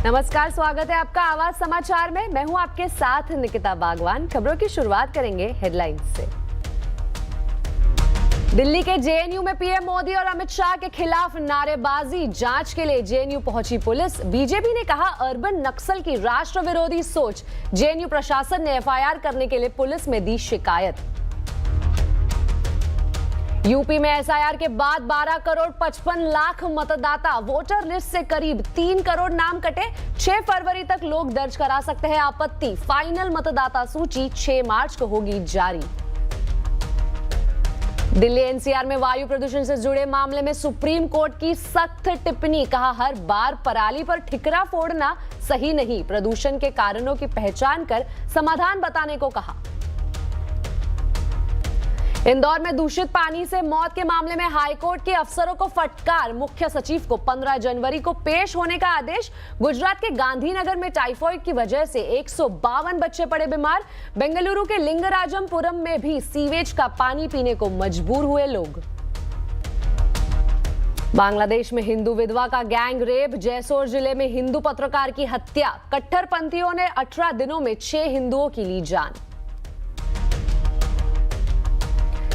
नमस्कार, स्वागत है आपका आवाज समाचार में। मैं हूं आपके साथ निकिता बागवान। खबरों की शुरुआत करेंगे हेडलाइंस से। दिल्ली के जेएनयू में पीएम मोदी और अमित शाह के खिलाफ नारेबाजी। जांच के लिए जेएनयू पहुंची पुलिस। बीजेपी ने कहा अर्बन नक्सल की राष्ट्र विरोधी सोच। जेएनयू प्रशासन ने एफआईआर करने के लिए पुलिस में दी शिकायत। यूपी में एसआईआर के बाद 12 करोड़ 55 लाख मतदाता। वोटर लिस्ट से करीब 3 करोड़ नाम कटे। 6 फरवरी तक लोग दर्ज करा सकते हैं आपत्ति। फाइनल मतदाता सूची 6 मार्च को होगी जारी। दिल्ली एनसीआर में वायु प्रदूषण से जुड़े मामले में सुप्रीम कोर्ट की सख्त टिप्पणी। कहा हर बार पराली पर ठिकरा फोड़ना सही नहीं। प्रदूषण के कारणों की पहचान कर समाधान बताने को कहा। इंदौर में दूषित पानी से मौत के मामले में हाईकोर्ट के अफसरों को फटकार। मुख्य सचिव को 15 जनवरी को पेश होने का आदेश। गुजरात के गांधीनगर में टाइफाइड की वजह से 152 बच्चे पड़े बीमार। बेंगलुरु के लिंगराजमपुरम में भी सीवेज का पानी पीने को मजबूर हुए लोग। बांग्लादेश में हिंदू विधवा का गैंग रेप। जैसोर जिले में हिंदू पत्रकार की हत्या। कट्टरपंथियों ने 18 दिनों में 6 हिंदुओं की ली जान।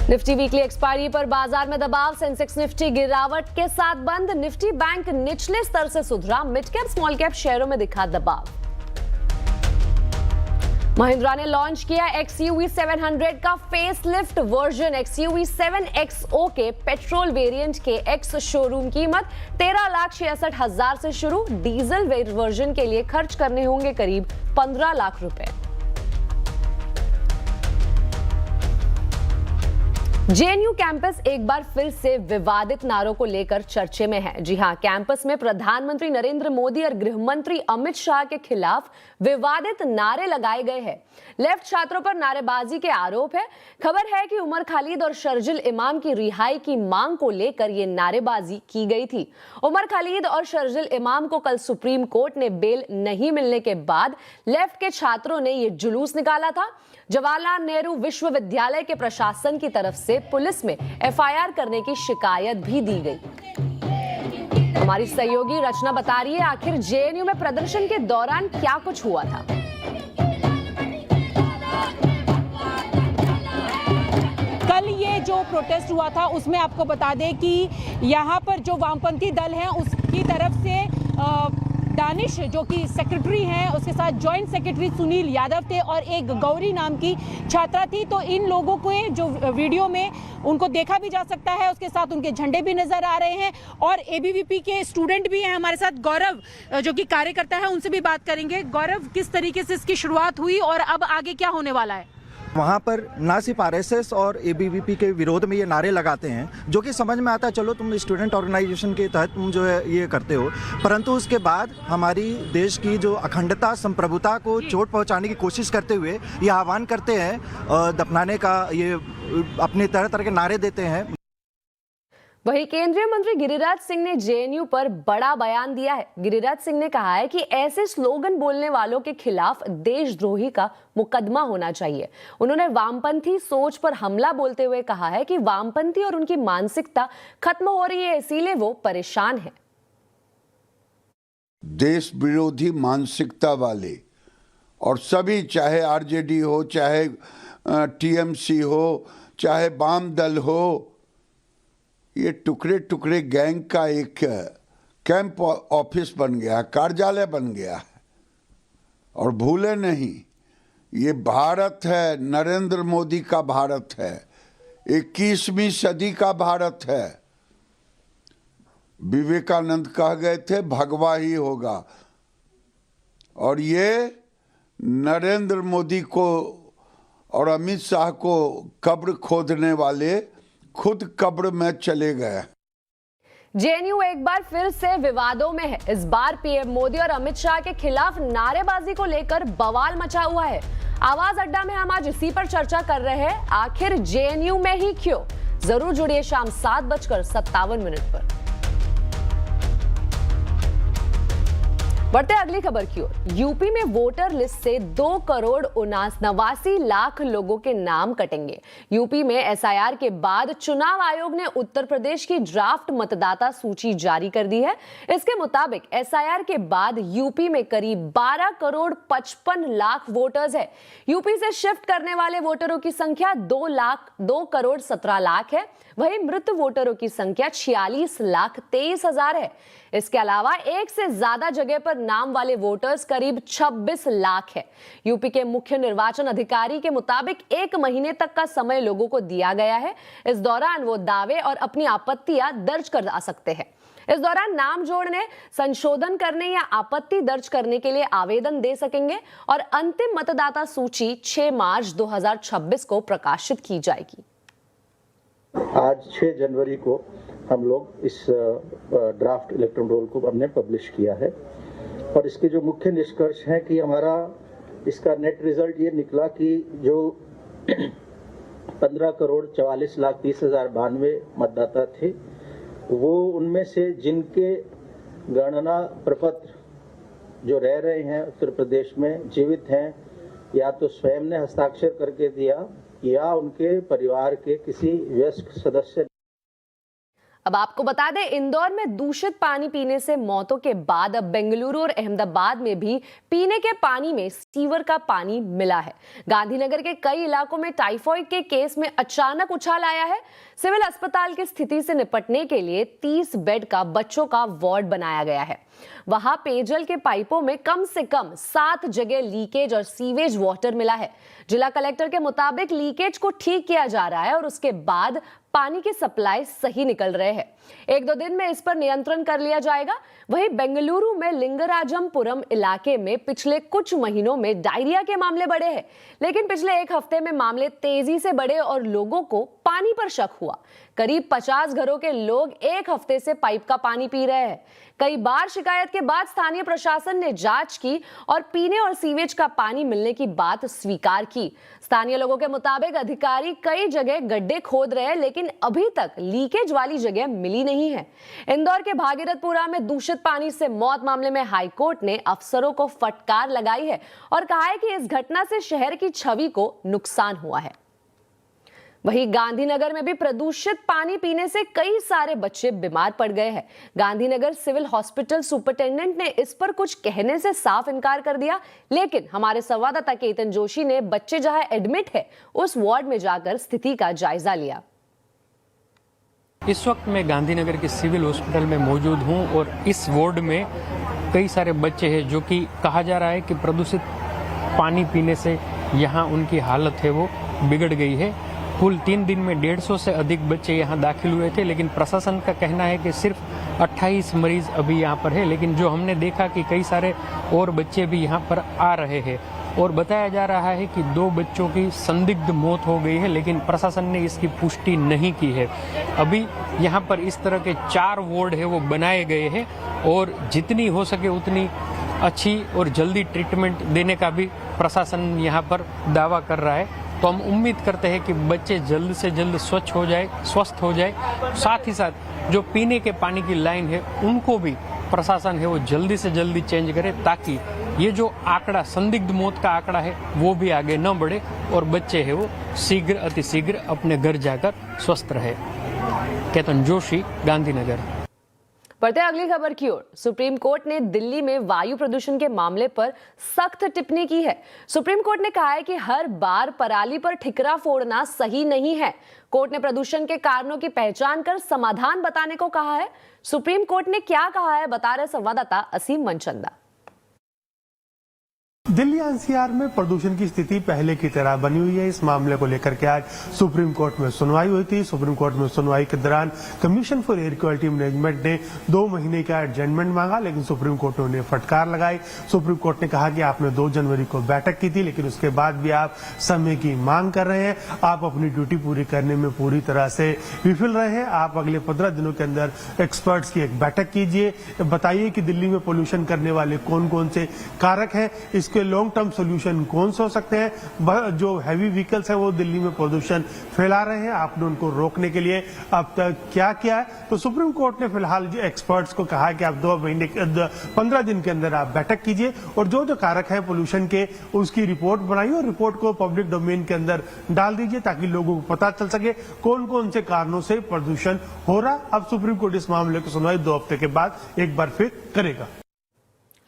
निफ्टी वीकली एक्सपायरी पर बाजार में दबाव। सेंसेक्स निफ्टी गिरावट के साथ बंद। निफ्टी बैंक निचले स्तर से सुधरा। मिड कैप स्मॉल कैप शेयरों में दिखा दबाव। महिंद्रा ने लॉन्च किया XUV 700 का फेसलिफ्ट वर्जन। XUV 7XO के पेट्रोल वेरिएंट के एक्स शोरूम कीमत 13,66,000 से शुरू। डीजल वर्जन के लिए खर्च करने होंगे करीब 15 लाख रुपए। जेएनयू कैंपस एक बार फिर से विवादित नारों को लेकर चर्चे में है। जी हां, कैंपस में प्रधानमंत्री नरेंद्र मोदी और गृह मंत्री अमित शाह के खिलाफ विवादित नारे लगाए गए हैं। लेफ्ट छात्रों पर नारेबाजी के आरोप है। खबर है कि उमर खालिद और शर्जिल इमाम की रिहाई की मांग को लेकर यह नारेबाजी की गई थी। उमर खालिद और शर्जिल इमाम को कल सुप्रीम कोर्ट ने बेल नहीं मिलने के बाद लेफ्ट के छात्रों ने यह जुलूस निकाला था। जवाहरलाल नेहरू विश्वविद्यालय के प्रशासन की तरफ से पुलिस में एफआईआर करने की शिकायत भी दी गई। हमारी सहयोगी रचना बता रही है आखिर जेएनयू में प्रदर्शन के दौरान क्या कुछ हुआ था। कल ये जो प्रोटेस्ट हुआ था उसमें आपको बता दें कि यहाँ पर जो वामपंथी दल है उसकी तरफ से दानिश जो कि सेक्रेटरी हैं, उसके साथ जॉइंट सेक्रेटरी सुनील यादव थे और एक गौरी नाम की छात्रा थी। तो इन लोगों को जो वीडियो में उनको देखा भी जा सकता है, उसके साथ उनके झंडे भी नजर आ रहे हैं। और एबीवीपी के स्टूडेंट भी हैं हमारे साथ। गौरव जो कि कार्यकर्ता है, उनसे भी बात करेंगे। गौरव, किस तरीके से इसकी शुरुआत हुई और अब आगे क्या होने वाला है? वहाँ पर ना सिर्फ आरएसएस और एबीवीपी के विरोध में ये नारे लगाते हैं, जो कि समझ में आता है, चलो तुम स्टूडेंट ऑर्गेनाइजेशन के तहत तुम जो है ये करते हो, परंतु उसके बाद हमारी देश की जो अखंडता संप्रभुता को चोट पहुंचाने की कोशिश करते हुए ये आह्वान करते हैं, दफनाने का ये अपने तरह तरह के नारे देते हैं। वहीं केंद्रीय मंत्री गिरिराज सिंह ने जेएनयू पर बड़ा बयान दिया है। गिरिराज सिंह ने कहा है कि ऐसे स्लोगन बोलने वालों के खिलाफ देशद्रोही का मुकदमा होना चाहिए। उन्होंने वामपंथी सोच पर हमला बोलते हुए कहा है कि वामपंथी और उनकी मानसिकता खत्म हो रही है, इसीलिए वो परेशान है। देश विरोधी मानसिकता वाले और सभी, चाहे आरजेडी हो, चाहे टीएमसी हो, चाहे वाम दल हो, ये टुकड़े टुकड़े गैंग का एक कैंप ऑफिस बन गया, कार्यालय बन गया है। और भूले नहीं, ये भारत है, नरेंद्र मोदी का भारत है, 21वीं सदी का भारत है। विवेकानंद कह गए थे भगवा ही होगा, और ये नरेंद्र मोदी को और अमित शाह को कब्र खोदने वाले खुद कब्र में चले गए। जेएनयू एक बार फिर से विवादों में है। इस बार पीएम मोदी और अमित शाह के खिलाफ नारेबाजी को लेकर बवाल मचा हुआ है। आवाज अड्डा में हम आज इसी पर चर्चा कर रहे हैं, आखिर जेएनयू में ही क्यों। जरूर जुड़िए शाम 7:57 पर। बढ़ते अगली खबर की ओर। यूपी में वोटर लिस्ट से 2,89,89 लोगों के नाम कटेंगे। यूपी में एसआईआर के बाद चुनाव आयोग ने उत्तर प्रदेश की ड्राफ्ट मतदाता सूची जारी कर दी है। इसके मुताबिक एसआईआर के बाद यूपी में करीब 12,55,00,000 वोटर्स है। यूपी से शिफ्ट करने वाले वोटरों की संख्या 2,17,00,000 है। वहीं मृत वोटरों की संख्या 46,23,000 है। इसके अलावा एक से ज्यादा जगह पर नाम वाले वोटर्स करीब 26 लाख है। यूपी के मुख्य निर्वाचन अधिकारी के मुताबिक 1 महीने तक का समय लोगों को दिया गया है। इस दौरान वो दावे और अपनी आपत्तियां दर्ज करा सकते हैं। इस दौरान नाम जोड़ने, संशोधन करने या आपत्ति दर्ज करने के लिए आवेदन दे सकेंगे और अंतिम मतदाता सूची 6 मार्च 2026 को प्रकाशित की जाएगी। आज 6 जनवरी को हम लोग इस ड्राफ्ट इलेक्टोरल रोल को हमने पब्लिश किया है और इसके जो मुख्य निष्कर्ष हैं कि हमारा इसका नेट रिजल्ट ये निकला कि जो 15,44,30,092 मतदाता थे, वो उनमें से जिनके गणना प्रपत्र जो रह रहे हैं उत्तर प्रदेश में जीवित हैं, या तो स्वयं ने हस्ताक्षर करके दिया या उनके परिवार के किसी वयस्क सदस्य। अब आपको बता दें, इंदौर में दूषित पानी पीने से मौतों के बाद अब बेंगलुरु और अहमदाबाद में भी पीने के पानी में सीवर का पानी मिला है। गांधीनगर के कई इलाकों में टाइफाइड के केस में अचानक उछाल आया है। सिविल अस्पताल की स्थिति से निपटने के लिए 30 बेड का बच्चों का वार्ड बनाया गया है। वहां पेयजल के पाइपों में कम से कम 7 जगह लीकेज और सीवेज वाटर मिला है। जिला कलेक्टर के मुताबिक लीकेज को ठीक किया जा रहा है और उसके बाद पानी की सप्लाई सही निकल रहे हैं। 1-2 दिन में इस पर नियंत्रण कर लिया जाएगा। वहीं बेंगलुरु में लिंगराजमपुरम इलाके में पिछले कुछ महीनों में डायरिया के मामले बढ़े हैं, लेकिन पिछले 1 हफ्ते में मामले तेजी से बढ़े और लोगों को पानी पर शक हुआ। करीब 50 घरों के लोग 1 हफ्ते से पाइप का पानी पी रहे हैं। कई बार शिकायत के बाद स्थानीय प्रशासन ने जांच की और पीने और सीवेज का पानी मिलने की बात स्वीकार की। स्थानीय लोगों के मुताबिक अधिकारी कई जगह गड्ढे खोद रहे हैं, लेकिन अभी तक लीकेज वाली जगह मिली नहीं है। इंदौर के भागीरथपुरा में दूषित पानी से मौत मामले में हाईकोर्ट ने अफसरों को फटकार लगाई है और कहा है कि इस घटना से शहर की छवि को नुकसान हुआ है। वहीं गांधीनगर में भी प्रदूषित पानी पीने से कई सारे बच्चे बीमार पड़ गए हैं। गांधीनगर सिविल हॉस्पिटल सुपरिटेंडेंट ने इस पर कुछ कहने से साफ इनकार कर दिया, लेकिन हमारे संवाददाता केतन जोशी ने बच्चे जहां एडमिट है उस वार्ड में जाकर स्थिति का जायजा लिया। इस वक्त मैं गांधीनगर के सिविल हॉस्पिटल में मौजूद हूं और इस वार्ड में कई सारे बच्चे हैं जो कि कहा जा रहा है कि प्रदूषित पानी पीने से यहां उनकी हालत है वो बिगड़ गई है। कुल 3 दिन में 150 से अधिक बच्चे यहाँ दाखिल हुए थे, लेकिन प्रशासन का कहना है कि सिर्फ 28 मरीज अभी यहाँ पर है। लेकिन जो हमने देखा कि कई सारे और बच्चे भी यहाँ पर आ रहे हैं और बताया जा रहा है कि 2 बच्चों की संदिग्ध मौत हो गई है, लेकिन प्रशासन ने इसकी पुष्टि नहीं की है। अभी यहाँ पर इस तरह के 4 वार्ड है वो बनाए गए हैं और जितनी हो सके उतनी अच्छी और जल्दी ट्रीटमेंट देने का भी प्रशासन यहाँ पर दावा कर रहा है। तो हम उम्मीद करते हैं कि बच्चे जल्द से जल्द स्वच्छ हो जाए, स्वस्थ हो जाए। साथ ही साथ जो पीने के पानी की लाइन है उनको भी प्रशासन है वो जल्दी से जल्दी चेंज करे, ताकि ये जो आंकड़ा संदिग्ध मौत का आंकड़ा है वो भी आगे न बढ़े और बच्चे है वो शीघ्र अतिशीघ्र अपने घर जाकर स्वस्थ रहे। केतन जोशी, गांधीनगर। बढ़ते अगली खबर की ओर। सुप्रीम कोर्ट ने दिल्ली में वायु प्रदूषण के मामले पर सख्त टिप्पणी की है। सुप्रीम कोर्ट ने कहा है कि हर बार पराली पर ठिकरा फोड़ना सही नहीं है। कोर्ट ने प्रदूषण के कारणों की पहचान कर समाधान बताने को कहा है। सुप्रीम कोर्ट ने क्या कहा है, बता रहे संवाददाता असीम मनचंदा। दिल्ली एनसीआर में प्रदूषण की स्थिति पहले की तरह बनी हुई है। इस मामले को लेकर के आज सुप्रीम कोर्ट में सुनवाई हुई थी। सुप्रीम कोर्ट में सुनवाई के दौरान commission for air quality management ने 2 महीने का एडजमेंट मांगा, लेकिन सुप्रीम कोर्ट ने उन्हें फटकार लगाई। सुप्रीम कोर्ट ने कहा कि आपने 2 जनवरी को बैठक की थी, लेकिन उसके बाद भी आप समय की मांग कर रहे हैं। आप अपनी ड्यूटी पूरी करने में पूरी तरह से विफल रहे हैं। आप अगले 15 दिनों के अंदर एक्सपर्ट्स की एक बैठक कीजिए, बताइए कि दिल्ली में पोल्यूशन करने वाले कौन कौन से कारक हैं। इसके उसके लॉन्ग टर्म सोल्यूशन कौन से हो सकते हैं। जो हैवी व्हीकल्स है वो दिल्ली में प्रदूषण फैला रहे हैं, आपने उनको रोकने के लिए अब तक क्या किया है। तो सुप्रीम कोर्ट ने फिलहाल एक्सपर्ट्स को कहा कि आप 15 दिन के अंदर आप बैठक कीजिए और जो जो कारक है पोल्यूशन के उसकी रिपोर्ट बनाइए और रिपोर्ट को पब्लिक डोमेन के अंदर डाल दीजिए ताकि लोगों को पता चल सके कौन कौन से कारणों से प्रदूषण हो रहा। अब सुप्रीम कोर्ट इस मामले की सुनवाई 2 हफ्ते के बाद एक बार फिर करेगा।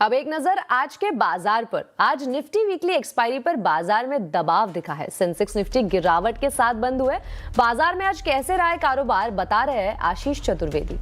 अब एक नजर आज के बाजार पर। आज निफ्टी वीकली एक्सपायरी पर बाजार में दबाव दिखा है। सेंसेक्स निफ्टी गिरावट के साथ बंद हुए। बाजार में आज कैसे रहा है कारोबार, बता रहे हैं आशीष चतुर्वेदी।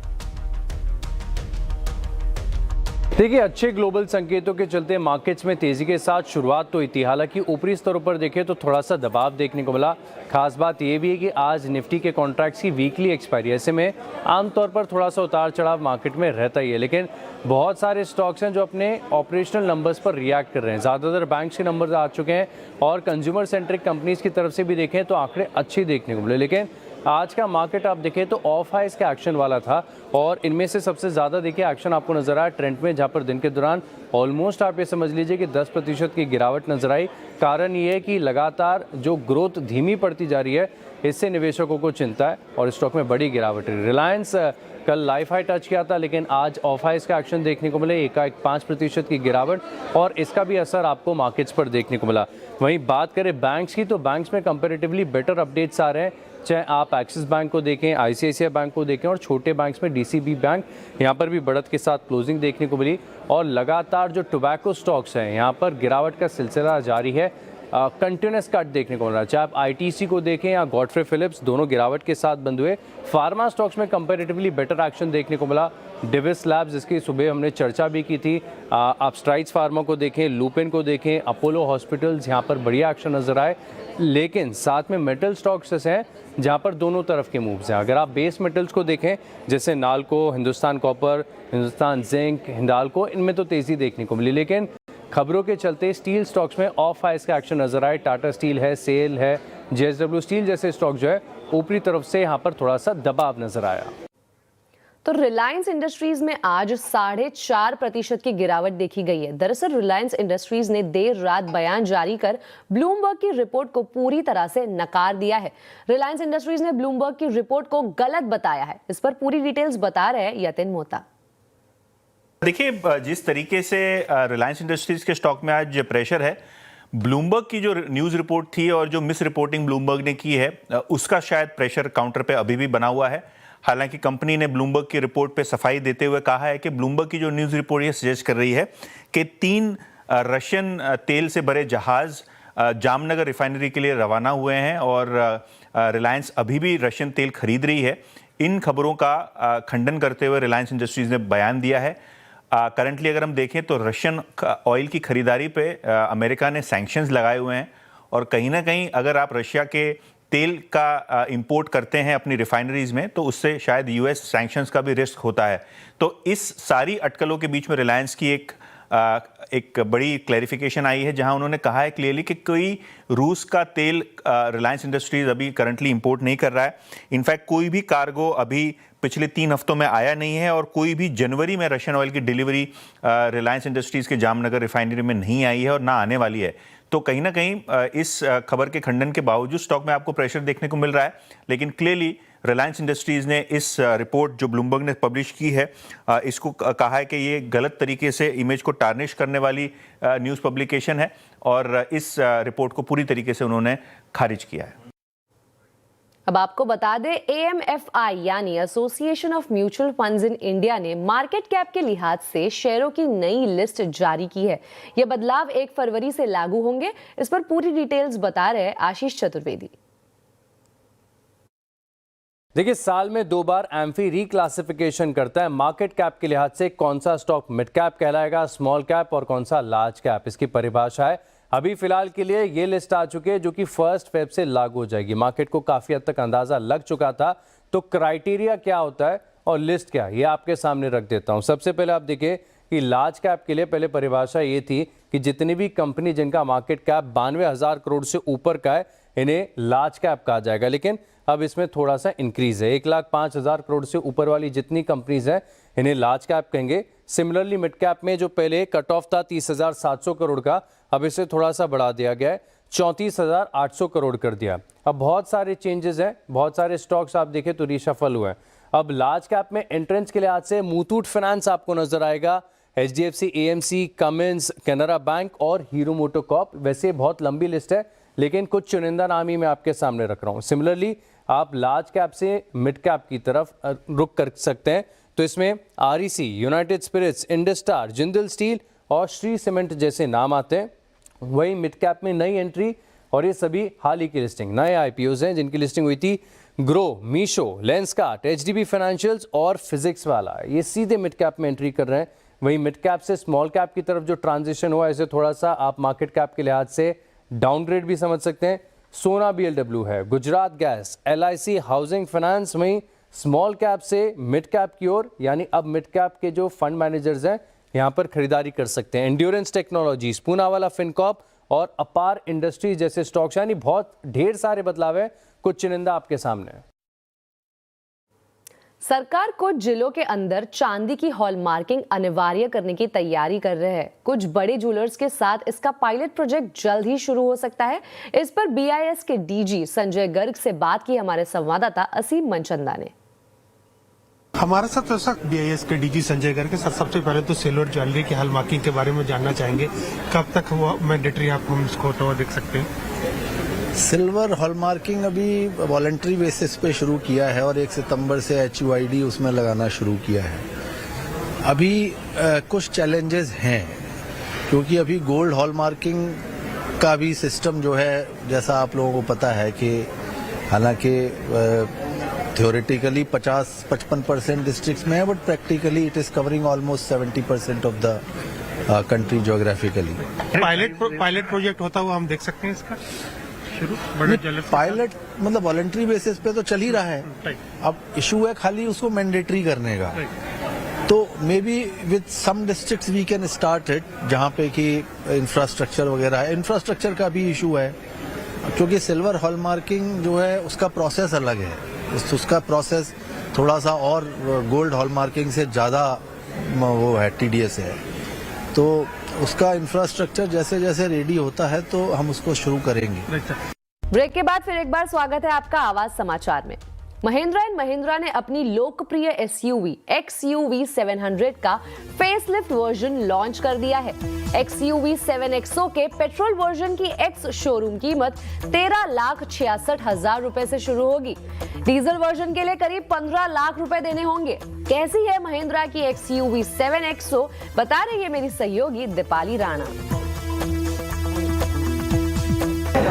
देखिए, अच्छे ग्लोबल संकेतों के चलते मार्केट्स में तेजी के साथ शुरुआत तो हुई थी। हालांकि ऊपरी स्तरों पर देखें तो थोड़ा सा दबाव देखने को मिला। खास बात यह भी है कि आज निफ्टी के कॉन्ट्रैक्ट्स की वीकली एक्सपायरी, ऐसे में आमतौर पर थोड़ा सा उतार चढ़ाव मार्केट में रहता ही है, लेकिन बहुत सारे स्टॉक्स हैं जो अपने ऑपरेशनल नंबर्स पर रिएक्ट कर रहे हैं। ज़्यादातर बैंक्स के नंबर्स आ चुके हैं और कंज्यूमर सेंट्रिक कंपनीज की तरफ से भी देखें तो आंकड़े अच्छे देखने को मिले। लेकिन आज का मार्केट आप देखें तो ऑफ हाइज का एक्शन वाला था और इनमें से सबसे ज़्यादा देखिए एक्शन आपको नजर आया ट्रेंड में, जहां पर दिन के दौरान ऑलमोस्ट आप ये समझ लीजिए कि 10% की गिरावट नजर आई। कारण ये है कि लगातार जो ग्रोथ धीमी पड़ती जा रही है, इससे निवेशकों को चिंता है और स्टॉक में बड़ी गिरावट है। रिलायंस कल लाइफ हाई टच किया था, लेकिन आज ऑफ हाइज का एक्शन देखने को मिले, एकाएक 5% की गिरावट और इसका भी असर आपको मार्केट्स पर देखने को मिला। वहीं बात करें बैंक्स की, तो बैंक्स में कंपैरेटिवली बेटर अपडेट्स आ रहे हैं। चाहे आप एक्सिस बैंक को देखें, आईसीआईसीआई बैंक को देखें और छोटे बैंक्स में डीसीबी बैंक, यहाँ पर भी बढ़त के साथ क्लोजिंग देखने को मिली। और लगातार जो टोबैको स्टॉक्स हैं, यहाँ पर गिरावट का सिलसिला जारी है। कंटिन्यूस कट देखने को मिल रहा है। चाहे आप आईटीसी को देखें या गॉडफ्रे फिलिप्स, दोनों गिरावट के साथ बंद हुए। फार्मा स्टॉक्स में कंपैरेटिवली बेटर एक्शन देखने को मिला। डिविस लैब्स, जिसकी सुबह हमने चर्चा भी की थी, आप स्ट्राइड्स फार्मा को देखें, लुपिन को देखें, अपोलो हॉस्पिटल्स, यहाँ पर बढ़िया एक्शन नजर आए। लेकिन साथ में मेटल स्टॉक्स हैं जहाँ पर दोनों तरफ के मूव्स हैं। अगर आप बेस मेटल्स को देखें, जैसे नाल्को, हिंदुस्तान कॉपर, हिंदुस्तान जिंक, हिंडाल्को, इनमें तो तेज़ी देखने को मिली। लेकिन खबरों के चलते स्टील स्टॉक्स में ऑफ हाइज का एक्शन नजर आए। टाटा स्टील है, सेल है, जेएसडब्ल्यू स्टील जैसे स्टॉक जो है ऊपरी तरफ से यहाँ पर थोड़ा सा दबाव नजर आया। तो रिलायंस इंडस्ट्रीज में आज 4.5% की गिरावट देखी गई है। दरअसल रिलायंस इंडस्ट्रीज ने देर रात बयान जारी कर ब्लूमबर्ग की रिपोर्ट को पूरी तरह से नकार दिया है। रिलायंस इंडस्ट्रीज ने ब्लूमबर्ग की रिपोर्ट को गलत बताया है। इस पर पूरी डिटेल्स बता रहे हैं यतिन मोहता। देखिए, जिस तरीके से रिलायंस इंडस्ट्रीज के स्टॉक में आज प्रेशर है, ब्लूमबर्ग की जो न्यूज़ रिपोर्ट थी और जो मिस रिपोर्टिंग ब्लूमबर्ग ने की है, उसका शायद प्रेशर काउंटर पे अभी भी बना हुआ है। हालांकि कंपनी ने ब्लूमबर्ग की रिपोर्ट पे सफाई देते हुए कहा है कि ब्लूमबर्ग की जो न्यूज़ रिपोर्ट ये सजेस्ट कर रही है कि 3 रशियन तेल से भरे जहाज़ जामनगर रिफाइनरी के लिए रवाना हुए हैं और रिलायंस अभी भी रशियन तेल खरीद रही है। इन खबरों का खंडन करते हुए रिलायंस इंडस्ट्रीज ने बयान दिया है। करंटली अगर हम देखें तो रशियन ऑयल की खरीदारी पे अमेरिका ने सैंक्शंस लगाए हुए हैं और कहीं ना कहीं अगर आप रशिया के तेल का इंपोर्ट करते हैं अपनी रिफाइनरीज में, तो उससे शायद यूएस सैंक्शंस का भी रिस्क होता है। तो इस सारी अटकलों के बीच में रिलायंस की एक बड़ी क्लैरिफिकेशन आई है, जहां उन्होंने कहा है क्लियरली कि कोई रूस का तेल रिलायंस इंडस्ट्रीज अभी करंटली इंपोर्ट नहीं कर रहा है। इनफैक्ट कोई भी कार्गो अभी पिछले 3 हफ्तों में आया नहीं है और कोई भी जनवरी में रशियन ऑयल की डिलीवरी रिलायंस इंडस्ट्रीज के जामनगर रिफाइनरी में नहीं आई है और ना आने वाली है। तो कहीं ना कहीं इस खबर के खंडन के बावजूद स्टॉक में आपको प्रेशर देखने को मिल रहा है, लेकिन क्लियरली रिलायंस इंडस्ट्रीज ने इस रिपोर्ट जो ब्लूमबर्ग ने पब्लिश की है, इसको कहा है कि ये गलत तरीके से इमेज को टार्निश करने वाली न्यूज़ पब्लिकेशन है और इस रिपोर्ट को पूरी तरीके से उन्होंने खारिज किया है। अब आपको बता दें, AMFI यानी association of mutual funds in India ने मार्केट कैप के लिहाज से शेयरों की नई लिस्ट जारी की है। ये बदलाव 1 फरवरी से लागू होंगे। इस पर पूरी डिटेल्स बता रहे हैं आशीष चतुर्वेदी। देखिए, साल में 2 बार एम्फी रीक्लासिफिकेशन करता है मार्केट कैप के लिहाज से। कौन सा स्टॉक मिड कैप कहलाएगा, स्मॉल कैप और कौन सा लार्ज कैप, इसकी परिभाषा है। अभी फिलहाल के लिए ये लिस्ट आ चुकी है जो कि 1 फेब से लागू हो जाएगी। मार्केट को काफी हद तक अंदाजा लग चुका था, तो क्राइटेरिया क्या होता है और लिस्ट क्या, ये आपके सामने रख देता हूं। सबसे पहले आप देखिए कि लार्ज कैप के लिए पहले परिभाषा ये थी कि जितनी भी कंपनी जिनका मार्केट कैप 92,000 करोड़ से ऊपर का है, इन्हें लार्ज कैप कहा जाएगा। लेकिन अब इसमें थोड़ा सा इंक्रीज है, 1,05,000 करोड़ से ऊपर वाली जितनी कंपनीज हैं इन्हें लार्ज कैप कहेंगे। सिमिलरली मिड कैप में जो पहले कट ऑफ था 30,700 करोड़ का, अब इसे थोड़ा सा बढ़ा दिया गया है, 34,800 करोड़ कर दिया। अब बहुत सारे चेंजेस हैं, बहुत सारे स्टॉक्स आप देखें तो रिशफल हुए हैं। अब लार्ज कैप में एंट्रेंस के लिहाज से मुथूट फाइनेंस आपको नजर आएगा, HDFC, AMC, Cummins, Canara bank और हीरो मोटोकॉर्प। वैसे बहुत लंबी लिस्ट है, लेकिन कुछ चुनिंदा नाम ही मैं आपके सामने रख रहा हूँ। सिमिलरली आप लार्ज कैप से मिड कैप की तरफ रुक कर सकते हैं, तो इसमें REC, united spirits, Indostar, Jindal steel और श्री सीमेंट जैसे नाम आते हैं। वही मिड कैप में नई एंट्री, और ये सभी हाल ही की लिस्टिंग, नए IPOs हैं जिनकी लिस्टिंग हुई थी, grow, Meesho, Lenskart, HDB financials और फिजिक्स वाला, ये सीधे मिड कैप में एंट्री कर रहे हैं। वही मिड कैप से स्मॉल कैप की तरफ जो ट्रांजिशन हुआ, इसे थोड़ा सा आप मार्केट कैप के लिहाज से डाउनग्रेड भी समझ सकते हैं। सोना BLW है, Gujarat gas, LIC housing finance, वहीं स्मॉल कैप से मिड कैप की ओर, यानी अब मिड कैप के जो फंड मैनेजर्स हैं यहाँ पर खरीदारी कर सकते हैं। एंड्योरेंस टेक्नोलॉजीज, पूनावाला फिनकॉर्प और अपार इंडस्ट्रीज जैसे स्टॉक्स, यानी बहुत ढेर सारे बदलाव है, कुछ चुनिंदा आपके सामने। सरकार कुछ जिलों के अंदर चांदी की हॉलमार्किंग अनिवार्य करने की तैयारी कर रहे हैं। कुछ बड़े ज्वेलर्स के साथ इसका पायलट प्रोजेक्ट जल्द ही शुरू हो सकता है। इस पर BIS के DG संजय गर्ग से बात की हमारे संवाददाता असीम मनचंदा ने। हमारे साथ ऐसा BIS के DG संजय गर्ग के साथ सबसे पहले तो सिल्वर ज्वेलरी की हॉलमार्किंग के बारे में जानना चाहेंगे, कब तक वो मैंडेटरी आप हम इसको तो देख सकते हैं? सिल्वर हॉलमार्किंग अभी वॉलंटरी बेसिस पे शुरू किया है और 1 सितंबर से HUID उसमें लगाना शुरू किया है। अभी कुछ चैलेंजेस हैं, क्योंकि अभी गोल्ड हॉलमार्किंग का भी सिस्टम जो है, जैसा आप लोगों को पता है कि हालांकि थ्योरेटिकली 50-55% डिस्ट्रिक्ट्स में है, but practically it is covering almost 70% of the country geographically. Pilot project होता हुआ हम देख सकते हैं इसका पायलट मतलब वॉलंटरी बेसिस पे तो चल ही रहा है। अब इशू है खाली उसको मैंडेटरी करने का। तो maybe with some districts we can start it, जहाँ पे कि इंफ्रास्ट्रक्चर वगैरह है। इंफ्रास्ट्रक्चर का भी इशू है, क्योंकि सिल्वर हॉलमार्किंग जो है उसका प्रोसेस अलग है। उसका प्रोसेस थोड़ा सा और गोल्ड हॉलमार्किंग से ज़्यादा वो है, TDS है। तो उसका इंफ्रास्ट्रक्चर जैसे जैसे रेडी होता है तो हम उसको शुरू करेंगे। ब्रेक के बाद फिर एक बार स्वागत है आपका आवाज समाचार में। महिंद्रा एंड महिंद्रा ने अपनी लोकप्रिय SUV XUV 700 का फेसलिफ्ट वर्जन लॉन्च कर दिया है। XUV 7XO के पेट्रोल वर्जन की एक्स शोरूम कीमत 13,66,000 रुपए से शुरू होगी। डीजल वर्जन के लिए करीब 15 लाख रुपए देने होंगे। कैसी है महिंद्रा की XUV 7XO, बता रही है मेरी सहयोगी दीपाली राणा।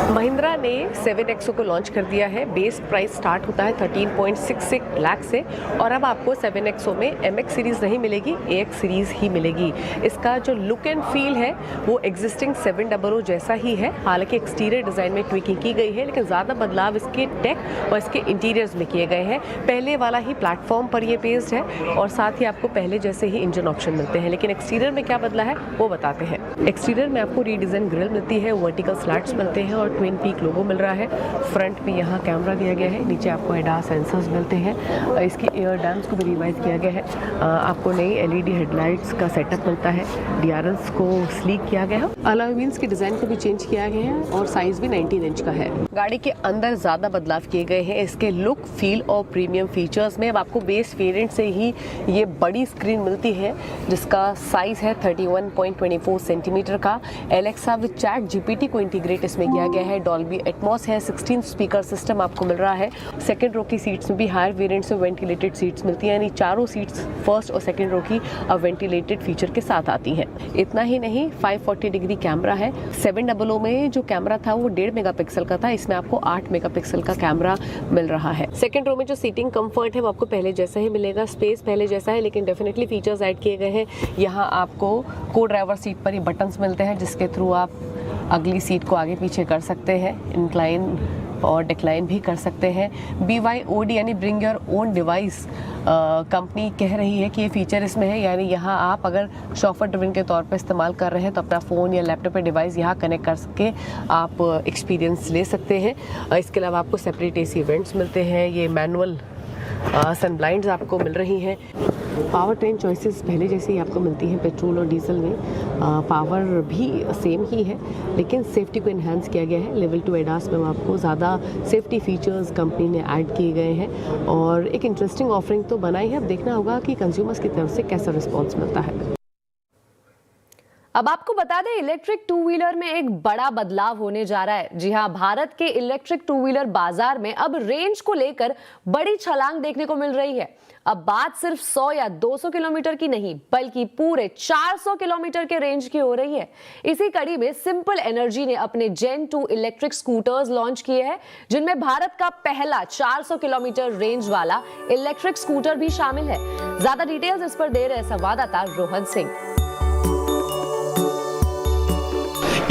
महिंद्रा ने 7XO को लॉन्च कर दिया है। बेस प्राइस स्टार्ट होता है 13.66 लाख से, और अब आपको 7XO में MX सीरीज नहीं मिलेगी, AX सीरीज ही मिलेगी। इसका जो लुक एंड फील है वो एग्जिस्टिंग 700 जैसा ही है। हालांकि एक्सटीरियर डिजाइन में ट्विकिंग की गई है, लेकिन ज़्यादा बदलाव इसके टेक और इसके इंटीरियर्स में किए गए हैं। पहले वाला ही प्लेटफॉर्म पर ये बेस्ड है, और साथ ही आपको पहले जैसे ही इंजन ऑप्शन मिलते हैं। लेकिन एक्सटीरियर में क्या बदला है वो बताते हैं। एक्सटीरियर में आपको रीडिज़ाइन ग्रिल मिलती है, वर्टिकल स्लैट्स मिलते हैं और ट्विन पीक लोगो मिल रहा है। फ्रंट में यहाँ कैमरा दिया गया है, नीचे आपको ADAS सेंसर्स मिलते हैं। इसकी एयर डैम्स को भी रिवाइज किया गया है। आपको नई LED हेडलाइट्स का सेटअप मिलता है। DRLs को स्लीक किया गया है। अलॉय व्हील्स की डिज़ाइन को भी चेंज किया गया है और साइज भी 19 इंच का है। गाड़ी के अंदर ज़्यादा बदलाव किए गए हैं इसके लुक, फील और प्रीमियम फीचर्स में। अब आपको बेस वेरिएंट से ही ये बड़ी स्क्रीन मिलती है, जिसका साइज है 31.24 सेंटीमीटर का। एलेक्सा विद चैट GPT को इंटीग्रेट इसमें किया गया है। डॉल्बी एटमॉस है। 16 स्पीकर सिस्टम आपको मिल रहा है। सेकंड रो की सीट्स में भी हायर वेरिएंट्स में वेंटिलेटेड सीट्स मिलती हैं, यानी चारों सीट्स फर्स्ट और सेकंड रो की अब वेंटिलेटेड फीचर के साथ आती हैं। इतना ही नहीं, 540 डिग्री कैमरा है। 700 में जो कैमरा था वो 1.5 मेगापिक्सल का था, इसमें आपको 8 मेगापिक्सल का कैमरा मिल रहा है। सेकंड रो में जो सीटिंग कंफर्ट है वो आपको पहले जैसा ही मिलेगा। स्पेस पहले जैसा है, लेकिन डेफिनेटली फीचर्स ऐड किए गए हैं। यहाँ आपको को ड्राइवर सीट पर ही बटन्स मिलते हैं, जिसके थ्रू आप अगली सीट को आगे पीछे कर सकते हैं, इंक्लाइन और डिक्लाइन भी कर सकते हैं। BYOD यानी bring your own device company कह रही है कि ये फीचर इसमें है, यानी यहाँ आप अगर शॉफर ड्रिवन के तौर पर इस्तेमाल कर रहे हैं तो अपना फ़ोन या लैपटॉप या डिवाइस यहाँ कनेक्ट कर सके आप एक्सपीरियंस ले सकते हैं। इसके अलावा आपको सेपरेट AC इवेंट्स मिलते हैं। ये मैनुअल सन ब्लाइंड्स आपको मिल रही हैं। पावर ट्रेन चॉइसेस पहले जैसे ही आपको मिलती हैं पेट्रोल और डीजल में। पावर भी सेम ही है लेकिन सेफ्टी को इन्हांस किया गया है। लेवल 2 एडास में आपको ज़्यादा सेफ्टी फीचर्स कंपनी ने ऐड किए गए हैं और एक इंटरेस्टिंग ऑफरिंग तो बनाई है। अब देखना होगा कि कंज्यूमर्स की तरफ से कैसा रिस्पॉन्स मिलता है। अब आपको बता दें इलेक्ट्रिक टू व्हीलर में एक बड़ा बदलाव होने जा रहा है। जी हां, भारत के इलेक्ट्रिक टू व्हीलर बाजार में अब रेंज को लेकर बड़ी छलांग देखने को मिल रही है। अब बात सिर्फ 100 या 200 किलोमीटर की नहीं बल्कि पूरे 400 किलोमीटर के रेंज की हो रही है। इसी कड़ी में सिंपल एनर्जी ने अपने जेन 2 इलेक्ट्रिक स्कूटर्स लॉन्च किए हैं जिनमें भारत का पहला 400 किलोमीटर रेंज वाला इलेक्ट्रिक स्कूटर भी शामिल है। ज्यादा डिटेल्स इस पर दे रहे संवाददाता रोहन सिंह।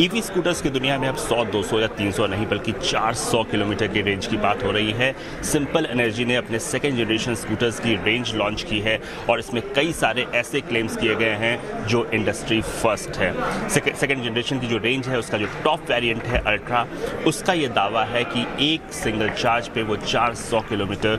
ईवी स्कूटर्स की दुनिया में अब 100, 200 या 300 नहीं बल्कि 400 किलोमीटर की रेंज की बात हो रही है। सिंपल एनर्जी ने अपने सेकेंड जनरेशन स्कूटर्स की रेंज लॉन्च की है और इसमें कई सारे ऐसे क्लेम्स किए गए हैं जो इंडस्ट्री फर्स्ट है। सेकेंड जनरेशन की जो रेंज है उसका जो टॉप वेरिएंट है अल्ट्रा, उसका ये दावा है कि एक सिंगल चार्ज पे वो 400 किलोमीटर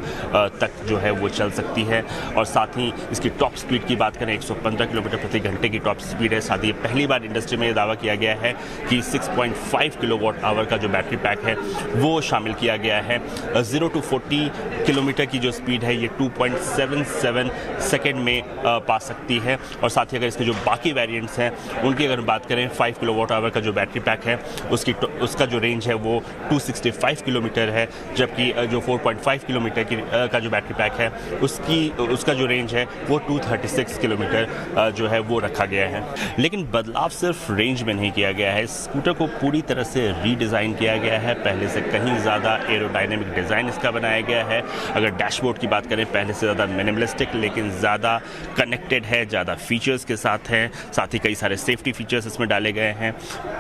तक जो है वो चल सकती है। और साथ ही इसकी टॉप स्पीड की बात करें 115 किलोमीटर प्रति घंटे की टॉप स्पीड है। साथ ही पहली बार इंडस्ट्री में ये दावा किया गया है कि 6.5 किलोवाट आवर का जो बैटरी पैक है वो शामिल किया गया है। 0 to 40 किलोमीटर की जो स्पीड है ये 2.77 सेकेंड में पा सकती है। और साथ ही अगर इसके जो बाकी वेरिएंट्स हैं उनकी अगर बात करें 5 किलोवाट आवर का जो बैटरी पैक है उसका जो रेंज है वो 265 किलोमीटर है, जबकि जो 4.5 किलोमीटर का जो बैटरी पैक है उसका जो रेंज है वो 236 किलोमीटर जो है वो रखा गया है। लेकिन बदलाव सिर्फ रेंज में नहीं किया गया है, स्कूटर को पूरी तरह से रीडिज़ाइन किया गया है। पहले से कहीं ज़्यादा एरोडायनेमिक डिज़ाइन इसका बनाया गया है। अगर डैशबोर्ड की बात करें पहले से ज़्यादा मिनिमलिस्टिक लेकिन ज़्यादा कनेक्टेड है, ज़्यादा फीचर्स के साथ है। साथ ही कई सारे सेफ्टी फीचर्स इसमें डाले गए हैं।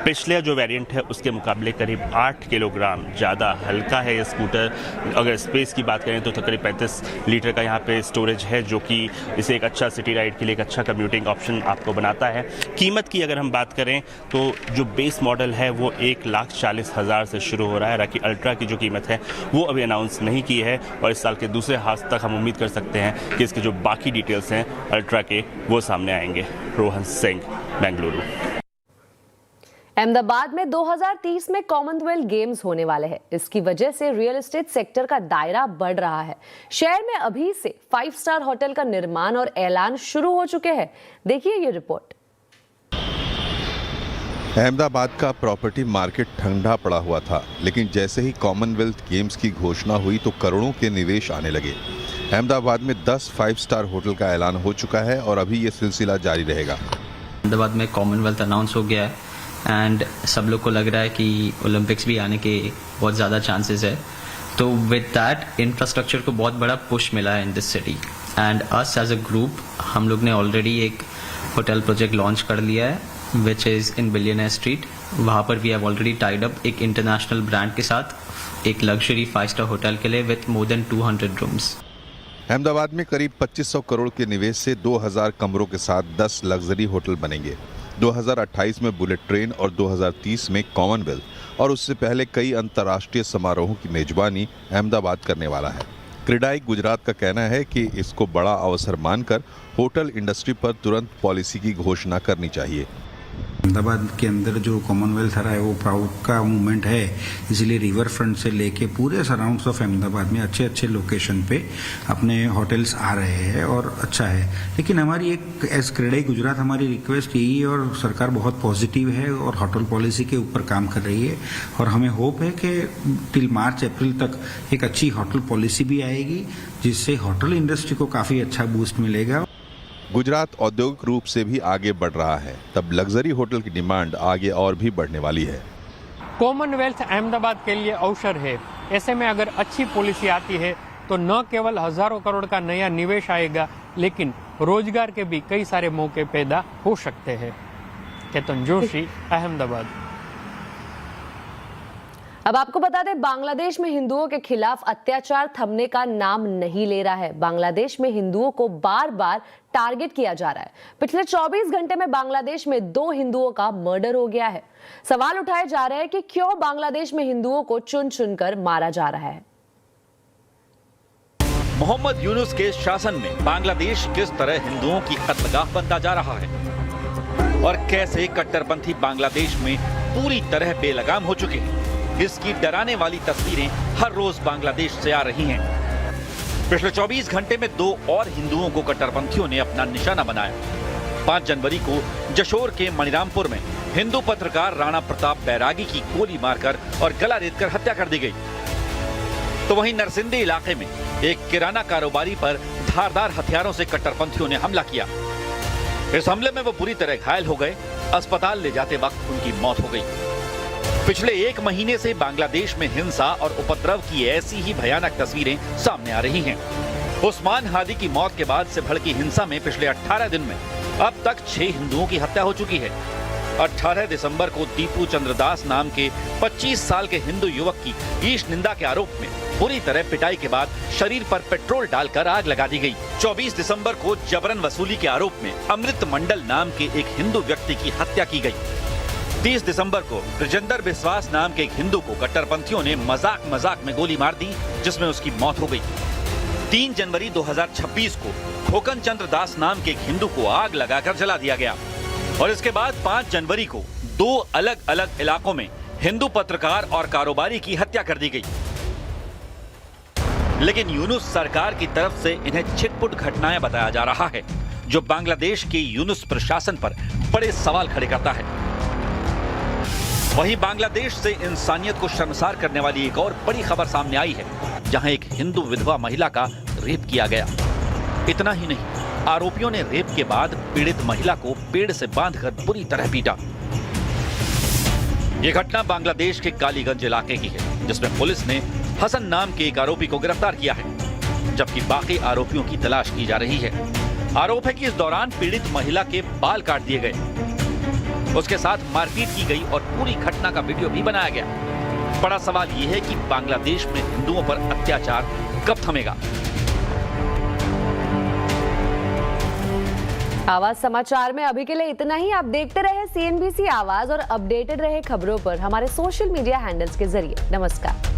पिछले जो वेरिएंट है उसके मुकाबले करीब 8 किलोग्राम ज़्यादा हल्का है ये स्कूटर। अगर स्पेस की बात करें तो करीब 35 लीटर का यहाँ पे स्टोरेज है जो कि इसे एक अच्छा सिटी राइड के लिए एक अच्छा कम्यूटिंग ऑप्शन आपको बनाता है। कीमत की अगर हम बात करें तो जो बेस मॉडल है वो 1,40,000 से शुरू हो रहा है। बाकी अल्ट्रा की जो कीमत है वो अभी अनाउंस नहीं की है और इस साल के दूसरे हाफ तक हम उम्मीद कर सकते हैं कि इसके जो बाकी डिटेल्स हैं अल्ट्रा के वो सामने आएंगे। रोहन सिंह, बेंगलुरु। अहमदाबाद में 2030 में कॉमनवेल्थ गेम्स होने वाले हैं। इसकी वजह से रियल एस्टेट सेक्टर का दायरा बढ़ रहा है। शहर में अभी से 5 स्टार होटल का निर्माण और ऐलान शुरू हो चुके हैं। देखिए ये रिपोर्ट। अहमदाबाद का प्रॉपर्टी मार्केट ठंडा पड़ा हुआ था, लेकिन जैसे ही कॉमनवेल्थ गेम्स की घोषणा हुई तो करोड़ों के निवेश आने लगे। अहमदाबाद में 10 5 स्टार होटल का ऐलान हो चुका है और अभी ये सिलसिला जारी रहेगा। अहमदाबाद में कॉमनवेल्थ अनाउंस हो गया है एंड सब लोग को लग रहा है कि ओलंपिक्स भी आने के बहुत ज़्यादा चांसेस है। तो विद दैट इंफ्रास्ट्रक्चर को बहुत बड़ा पुश मिला है in this city and us as a group हम लोग ने ऑलरेडी एक होटल प्रोजेक्ट लॉन्च कर लिया है which is in billionaire street. वहाँ पर we have already tied up एक इंटरनेशनल ब्रांड के साथ एक लग्जरी 5 स्टार होटल के लिए with more than 200 rooms. Ahmedabad में करीब 2500 करोड़ के निवेश से 2000 कमरों के साथ 10 लग्जरी होटल बनेंगे। 2028 में बुलेट ट्रेन और 2030 में कॉमनवेल्थ और उससे पहले कई अंतर्राष्ट्रीय समारोहों की मेजबानी अहमदाबाद करने वाला है। क्रेडाई गुजरात का कहना है कि इसको बड़ा अवसर मानकर होटल इंडस्ट्री पर तुरंत पॉलिसी की घोषणा करनी चाहिए। अहमदाबाद के अंदर जो कॉमनवेल्थ आ रहा है वो प्राउड का मूवमेंट है, इसलिए रिवर फ्रंट से लेके पूरे सराउंड्स ऑफ अहमदाबाद में अच्छे अच्छे लोकेशन पे अपने होटल्स आ रहे हैं और अच्छा है। लेकिन हमारी एक एज क्रेडाई गुजरात हमारी रिक्वेस्ट यही है और सरकार बहुत पॉजिटिव है और होटल पॉलिसी के ऊपर काम कर रही है और हमें होप है कि टिल मार्च अप्रैल तक एक अच्छी होटल पॉलिसी भी आएगी जिससे होटल इंडस्ट्री को काफ़ी अच्छा बूस्ट मिलेगा। गुजरात औद्योगिक रूप से भी आगे बढ़ रहा है, तब लग्जरी होटल की डिमांड आगे और भी बढ़ने वाली है। कॉमनवेल्थ अहमदाबाद के लिए अवसर है। ऐसे में अगर अच्छी पॉलिसी आती है तो न केवल हजारों करोड़ का नया निवेश आएगा लेकिन रोजगार के भी कई सारे मौके पैदा हो सकते हैं। केतन जोशी, अहमदाबाद। अब आपको बता दें बांग्लादेश में हिंदुओं के खिलाफ अत्याचार थमने का नाम नहीं ले रहा है। बांग्लादेश में हिंदुओं को बार बार टारगेट किया जा रहा है। पिछले 24 घंटे में बांग्लादेश में 2 हिंदुओं का मर्डर हो गया है। सवाल उठाए जा रहे हैं कि क्यों बांग्लादेश में हिंदुओं को चुन चुनकर मारा जा रहा है। मोहम्मद यूनुस के शासन में बांग्लादेश किस तरह हिंदुओं की कत्लगाह बनता जा रहा है और कैसे कट्टरपंथी बांग्लादेश में पूरी तरह बेलगाम हो चुके हैं, इसकी डराने वाली तस्वीरें हर रोज बांग्लादेश से आ रही हैं। पिछले 24 घंटे में 2 और हिंदुओं को कट्टरपंथियों ने अपना निशाना बनाया। 5 जनवरी को जशोर के मणिरामपुर में हिंदू पत्रकार राणा प्रताप बैरागी की गोली मारकर और गला रेतकर हत्या कर दी गई। तो वहीं नरसिंदी इलाके में एक किराना कारोबारी पर धारदार हथियारों से कट्टरपंथियों ने हमला किया। इस हमले में वो बुरी तरह घायल हो गए। अस्पताल ले जाते वक्त उनकी मौत हो गई। पिछले 1 महीने से बांग्लादेश में हिंसा और उपद्रव की ऐसी ही भयानक तस्वीरें सामने आ रही हैं। उस्मान हादी की मौत के बाद से भड़की हिंसा में पिछले 18 दिन में अब तक 6 हिंदुओं की हत्या हो चुकी है। 18 दिसंबर को दीपू चंद्रदास नाम के 25 साल के हिंदू युवक की ईश निंदा के आरोप में बुरी तरह पिटाई के बाद शरीर पर पेट्रोल डालकर आग लगा दी गई। 24 दिसंबर को जबरन वसूली के आरोप में अमृत मंडल नाम के एक हिंदू व्यक्ति की हत्या की गई। 30 दिसंबर को ब्रजेंद्र विश्वास नाम के एक हिंदू को कट्टरपंथियों ने मजाक में गोली मार दी, जिसमें उसकी मौत हो गई। 3 जनवरी 2026 को खोकन चंद्र दास नाम के एक हिंदू को आग लगाकर जला दिया गया और इसके बाद 5 जनवरी को 2 अलग अलग इलाकों में हिंदू पत्रकार और कारोबारी की हत्या कर दी गई। लेकिन यूनुस सरकार की तरफ से इन्हें छिटपुट घटनाएं बताया जा रहा है, जो बांग्लादेश के यूनुस प्रशासन पर बड़े सवाल खड़े करता है। वहीं बांग्लादेश से इंसानियत को शर्मसार करने वाली एक और बड़ी खबर सामने आई है, जहां एक हिंदू विधवा महिला का रेप किया गया। इतना ही नहीं, आरोपियों ने रेप के बाद पीड़ित महिला को पेड़ से बांधकर बुरी तरह पीटा। यह घटना बांग्लादेश के कालीगंज इलाके की है, जिसमें पुलिस ने हसन नाम के एक आरोपी को गिरफ्तार किया है, जबकि बाकी आरोपियों की तलाश की जा रही है। आरोप है कि इस दौरान पीड़ित महिला के बाल काट दिए गए, उसके साथ मारपीट की गई और पूरी घटना का वीडियो भी बनाया गया। बड़ा सवाल यह है कि बांग्लादेश में हिंदुओं पर अत्याचार कब थमेगा? आवाज समाचार में अभी के लिए इतना ही। आप देखते रहे CNBC आवाज और अपडेटेड रहे खबरों पर हमारे सोशल मीडिया हैंडल्स के जरिए। नमस्कार।